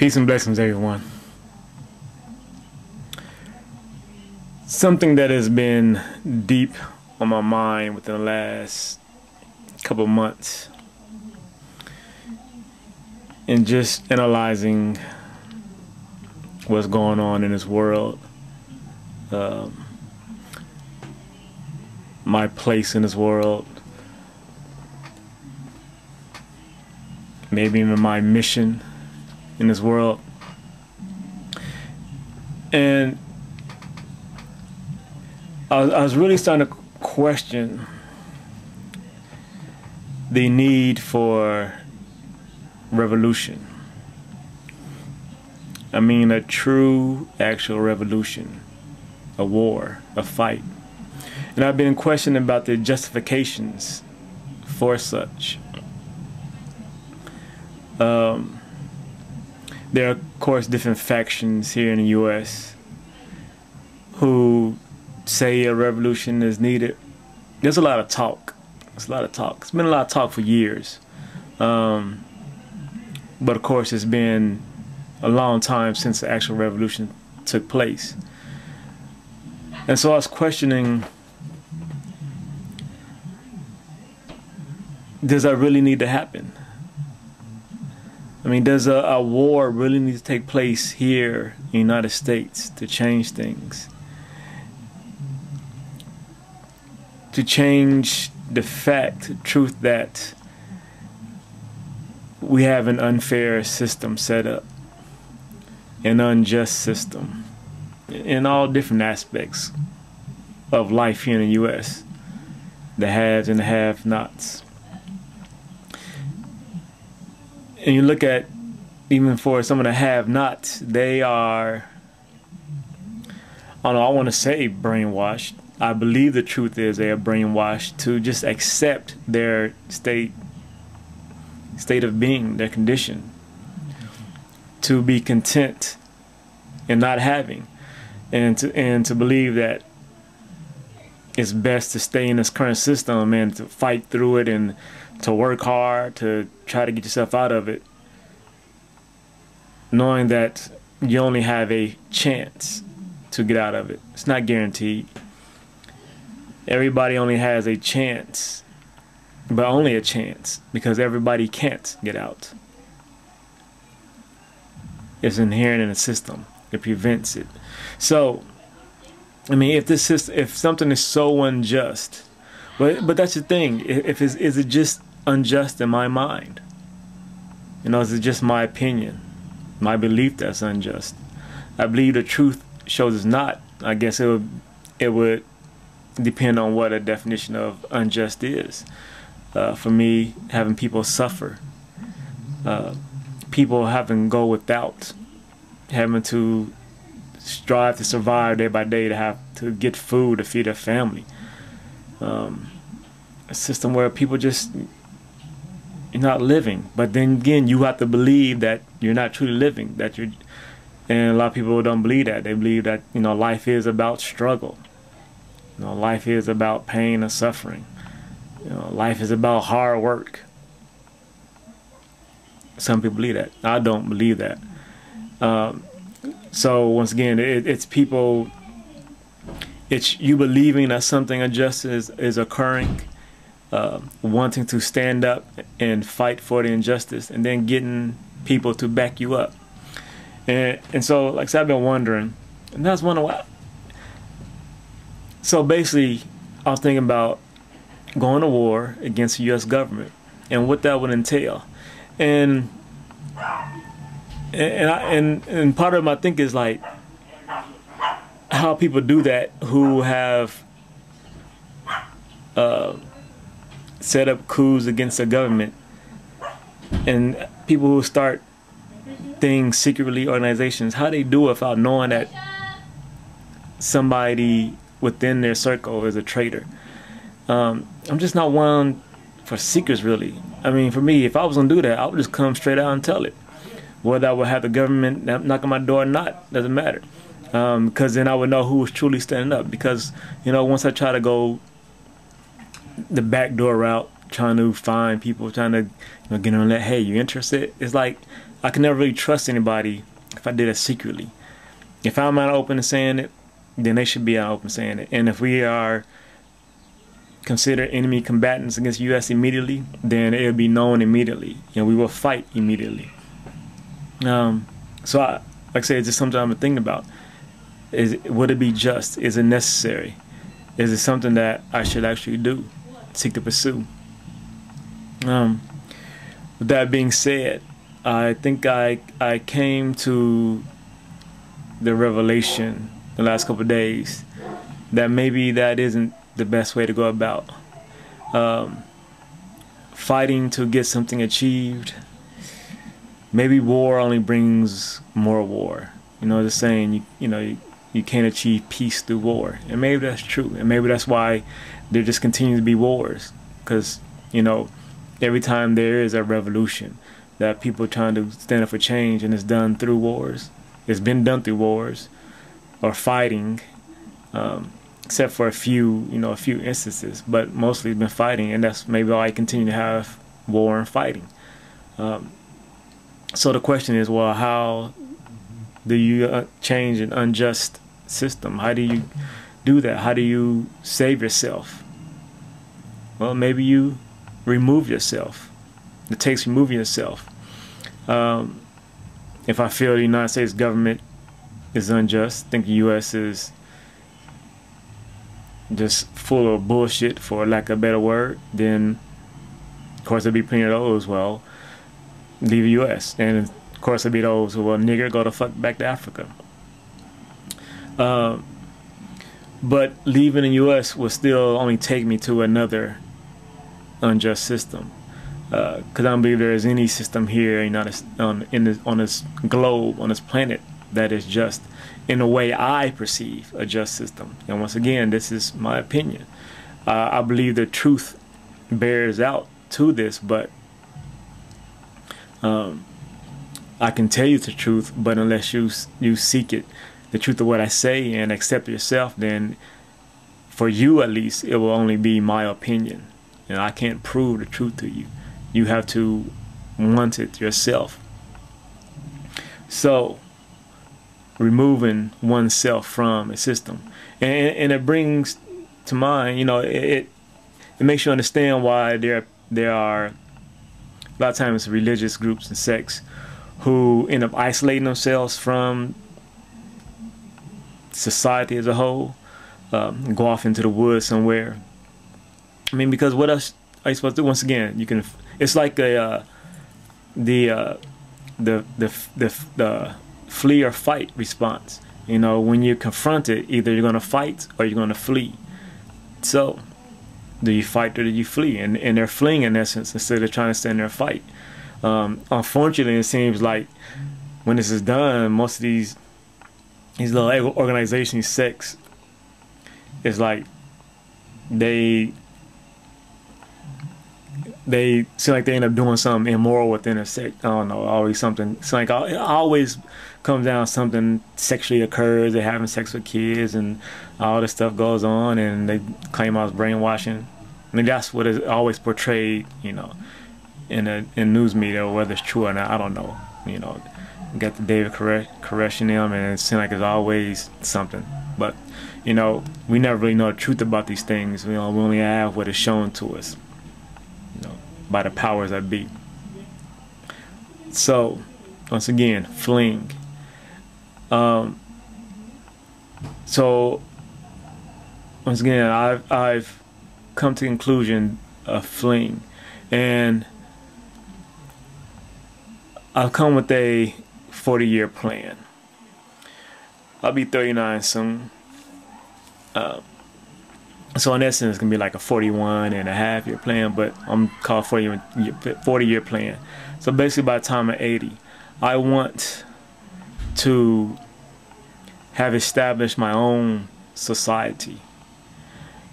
Peace and blessings, everyone. Something that has been deep on my mind within the last couple months, and just analyzing what's going on in this world, my place in this world, maybe even my mission in this world. And I was really starting to question the need for revolution. I mean, a true, actual revolution, a war, a fight. And I've been questioning about the justifications for such. There are, of course, different factions here in the U.S. who say a revolution is needed. There's a lot of talk. There's a lot of talk. It's been a lot of talk for years. But of course, it's been a long time since the actual revolution took place. And so I was questioning, does that really need to happen? I mean, does a war really need to take place here in the United States to change things? To change the truth that we have an unfair system set up, an unjust system in all different aspects of life here in the U.S., the haves and the have-nots. And you look at, even for some of the have-nots, they are, I don't know, I want to say brainwashed. I believe the truth is they are brainwashed to just accept their state of being, their condition, to be content in not having, and to believe that it's best to stay in this current system and to fight through it and to work hard to try to get yourself out of it, knowing that you only have a chance to get out of it. It's not guaranteed. Everybody only has a chance, but only a chance, because everybody can't get out. It's inherent in the system. It prevents it. So, I mean, if something is so unjust, but that's the thing. Is it just unjust in my mind? You know, is it just my opinion, my belief that's unjust? I believe the truth shows it's not. I guess it would depend on what a definition of unjust is. For me, having people suffer, people having to go without, having to strive to survive day by day, to have to get food to feed their family. A system where people just, you're not living. But then again, you have to believe that you're not truly living, and a lot of people don't believe that. They believe that, you know, life is about struggle. You know, life is about pain and suffering. You know, life is about hard work. Some people believe that. I don't believe that. So once again, it's people, it's you believing that something unjust is occurring, wanting to stand up and fight for the injustice, and then getting people to back you up. And so, like I said, I've been wondering, and that's wondering why. So basically, I was thinking about going to war against the U.S. government and what that would entail. And part of my thinking is like how people do that who have set up coups against the government, and people who start things secretly, organizations, how they do it without knowing that somebody within their circle is a traitor. I'm just not one for secrets, really. I mean, for me, if I was gonna do that, I would just come straight out and tell it. Whether I would have the government knock on my door or not, doesn't matter. Because then I would know who was truly standing up. Because, you know, once I try to go the back door route, trying to find people, trying to, you know, get on that, hey, you interested? It's like, I can never really trust anybody if I did it secretly. If I'm out open and saying it, then they should be out open saying it. And if we are considered enemy combatants against the U.S. immediately, then it'll be known immediately, and we will fight immediately. So, like I said, it's just something I'm thinking about. Would it be just? Is it necessary? Is it something that I should actually do, seek to pursue? With that being said, I think I came to the revelation the last couple of days that maybe that isn't the best way to go about fighting to get something achieved. Maybe war only brings more war. You know, the saying, you can't achieve peace through war. And maybe that's true. And maybe that's why there just continue to be wars. Because, every time there is a revolution that people are trying to stand up for change, and it's done through wars. It's been done through wars or fighting, except for a few instances. But mostly it's been fighting, and that's maybe why I continue to have war and fighting. So the question is, well, how do you change an unjust system? How do you do that? How do you save yourself? Well, maybe you remove yourself. It takes removing yourself. If I feel the United States government is unjust, think the U.S. is just full of bullshit, for lack of a better word, then of course there'll be plenty of those, well, leave the U.S. And of course there'll be those who, well, nigger, go the fuck back to Africa. But leaving the U.S. will still only take me to another unjust system. Because I don't believe there is any system here on this globe, on this planet, that is just in the way I perceive a just system. And once again, this is my opinion. I believe the truth bears out to this, but I can tell you the truth, but unless you seek it, the truth of what I say, and accept it yourself, then for you at least, it will only be my opinion. And I can't prove the truth to you. You have to want it yourself. So, removing oneself from a system, and it brings to mind, it makes you understand why there are a lot of times religious groups and sects who end up isolating themselves from society as a whole, go off into the woods somewhere. I mean, because what else are you supposed to do? Once again, it's like the flee or fight response. When you're confronted, either you're going to fight or you're going to flee. So, do you fight or do you flee? And they're fleeing in essence instead of trying to stand there and fight. Unfortunately, it seems like when this is done, most of these little organizations, sects, it's like they seem like they end up doing something immoral within a sect. I don't know, always something. It's like it always comes down to something sexually occurs. They're having sex with kids, and all this stuff goes on, and they claim I was brainwashing. I mean, that's what is always portrayed, in news media, or whether it's true or not, I don't know. You got the David Koresh in them, and it seems like it's always something. But we never really know the truth about these things. We only have what is shown to us, by the powers that be. So, once again, fleeing. So, once again, I've come to the conclusion of fleeing, and I've come with a 40-year plan. I'll be 39 soon. So in essence, it's going to be like a 41.5-year plan, but I'm called 40-year plan. So basically by the time I'm 80, I want to have established my own society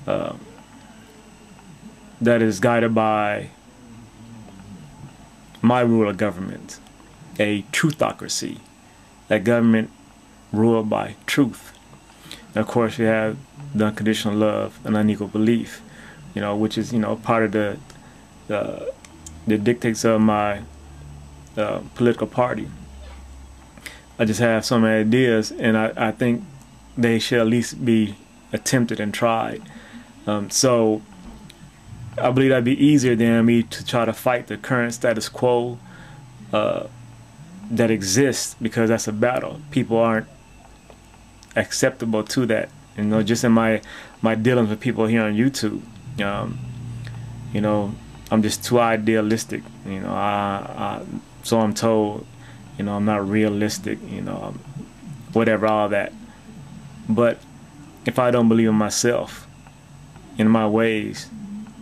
that is guided by my rule of government, a truthocracy, a government ruled by truth. And of course, we have the unconditional love and unequal belief, which is part of the dictates of my political party. I just have some ideas, and I think they should at least be attempted and tried. So I believe that'd be easier than me to try to fight the current status quo that exists, because that's a battle. People aren't acceptable to that. You know, just in my dealings with people here on YouTube, you know, I'm just too idealistic. You know, so I'm told. You know, I'm not realistic. You know, whatever, all that. But if I don't believe in myself, in my ways,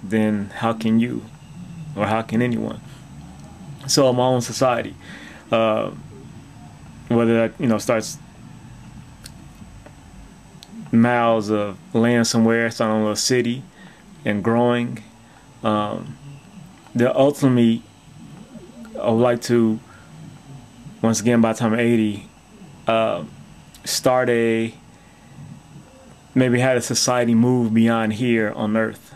then how can you, or how can anyone? So my own society, whether that, you know, starts miles of land somewhere, starting a little city, and growing. That ultimately, I would like to, once again, by the time I'm 80, start maybe have a society move beyond here on Earth.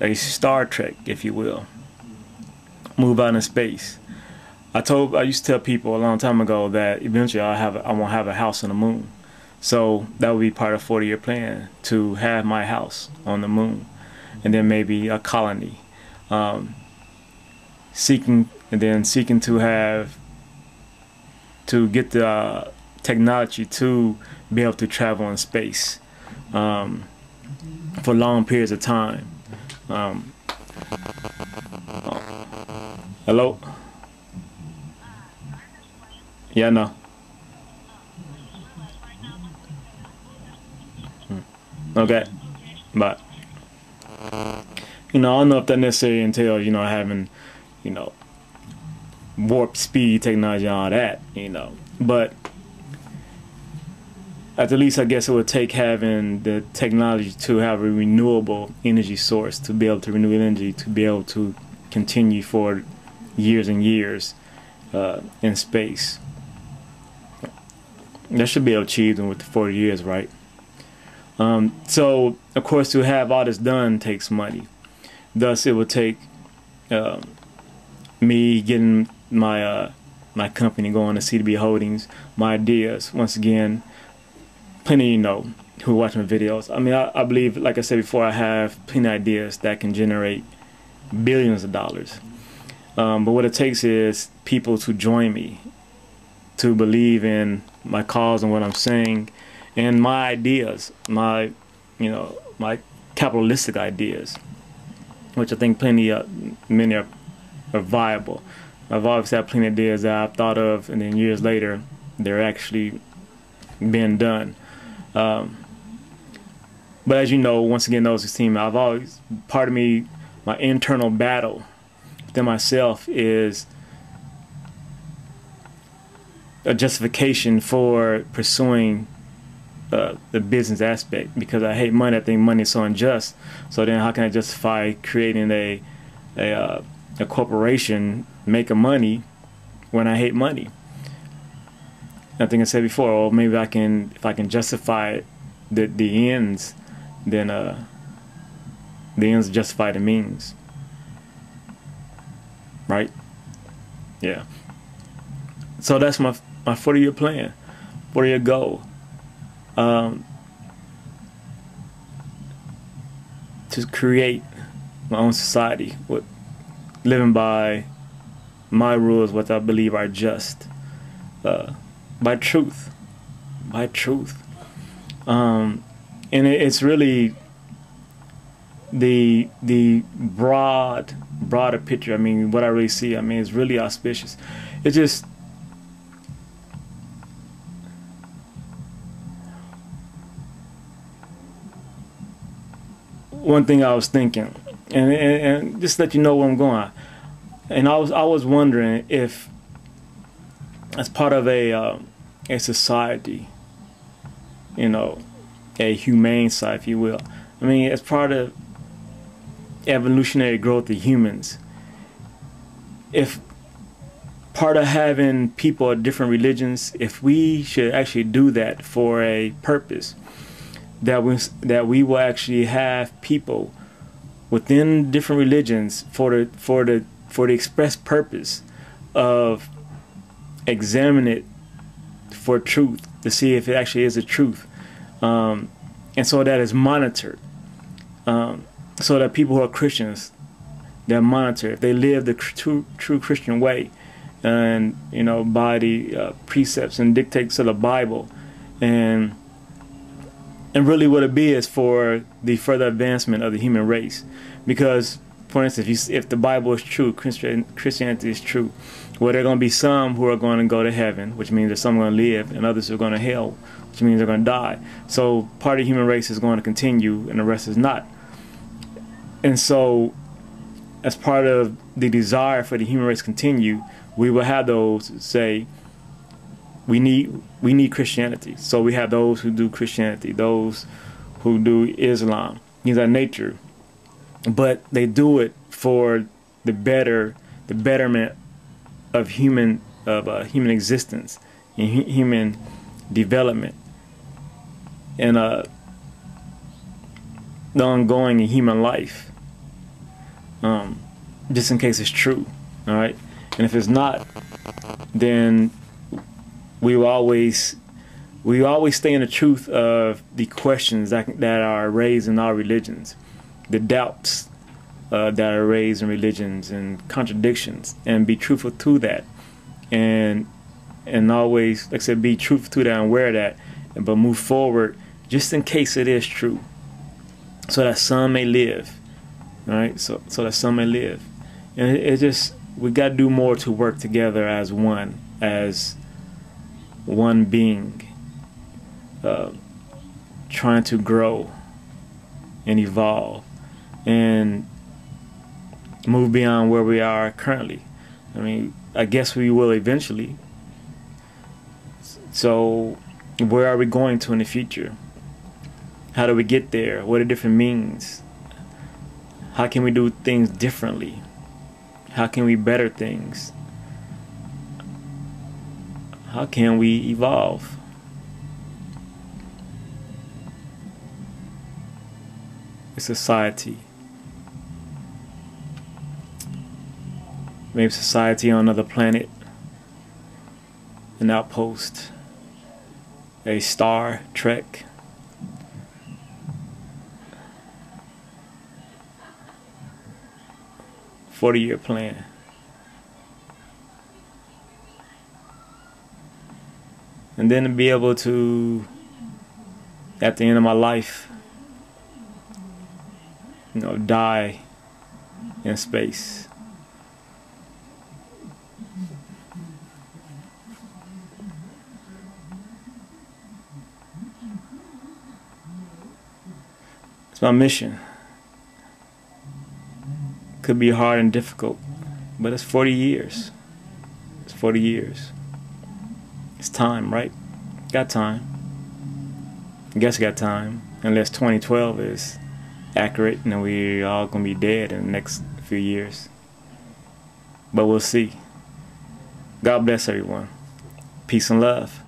A Star Trek, if you will. Move out in space. I used to tell people a long time ago that eventually I want to have a house on the moon. So that would be part of a 40-year plan, to have my house on the moon, and then maybe a colony. Seeking to get the technology to be able to travel in space for long periods of time. Hello? Yeah, no. Okay, but you know, I don't know if that necessarily entails, you know, having, you know, warp speed technology and all that, you know, but at the least I guess it would take having the technology to have a renewable energy source, to be able to renew energy, to be able to continue for years and years in space. That should be achieved in with 40 years, right? So of course, to have all this done takes money. Thus, it would take me getting my my company going, to CDB Holdings, my ideas. Once again, plenty, you know, who watch my videos. I mean, I believe, like I said before, I have plenty of ideas that can generate billions of dollars. But what it takes is people to join me, to believe in my cause and what I'm saying, and my ideas, my capitalistic ideas, which I think many are viable. I've obviously had plenty of ideas that I've thought of, and then years later, they're actually being done. But as you know, once again, those who see me, I've always, part of me, my internal battle within myself is a justification for pursuing the business aspect, because I hate money. I think money is so unjust. So then how can I justify creating a corporation making money when I hate money? I think I said before, well, maybe if I can justify the ends, then the ends justify the means, right? Yeah. So that's my 40-year plan, 40-year goal. To create my own society, living by my rules, what I believe are just, by truth, and it's really the broader picture. I mean, what I really see, I mean, it's really auspicious. It's just, one thing I was thinking, and just to let you know where I'm going, and I was wondering if, as part of a society, you know, a humane society, if you will, I mean, as part of evolutionary growth of humans, if part of having people of different religions, if we should actually do that for a purpose, that we will actually have people within different religions for the express purpose of examining it for truth to see if it actually is a truth, and so that is monitored, so that people who are Christians, they're monitored if they live the true Christian way, and by the precepts and dictates of the Bible, and really what it be is for the further advancement of the human race. Because, for instance, if the Bible is true, Christianity is true, well, there are going to be some who are going to go to heaven, which means there's some going to live, and others who are going to hell, which means they're going to die. So part of the human race is going to continue, and the rest is not. And so, as part of the desire for the human race to continue, we will have those who say, we need Christianity. So we have those who do Christianity, those who do Islam. These are nature, but they do it for the betterment of human existence and human development, and the ongoing in human life. Just in case it's true, all right. And if it's not, then we always stay in the truth of the questions that are raised in our religions, the doubts that are raised in religions and contradictions, and be truthful to that, and always, like I said, be truthful to that and aware of that, but move forward just in case it is true, so that some may live, right? So that some may live, and it just, we got to do more to work together as one being, trying to grow and evolve and move beyond where we are currently. I mean, I guess we will eventually. So where are we going to in the future? How do we get there? What are different means? How can we do things differently? How can we better things? How can we evolve? A society. Maybe society on another planet. An outpost. A Star Trek. "40-year plan." And then to be able to, at the end of my life, die in space. It's my mission. Could be hard and difficult, but it's 40 years. It's 40 years. It's time, right? Got time. I guess got time. Unless 2012 is accurate and we all gonna be dead in the next few years. But we'll see. God bless everyone. Peace and love.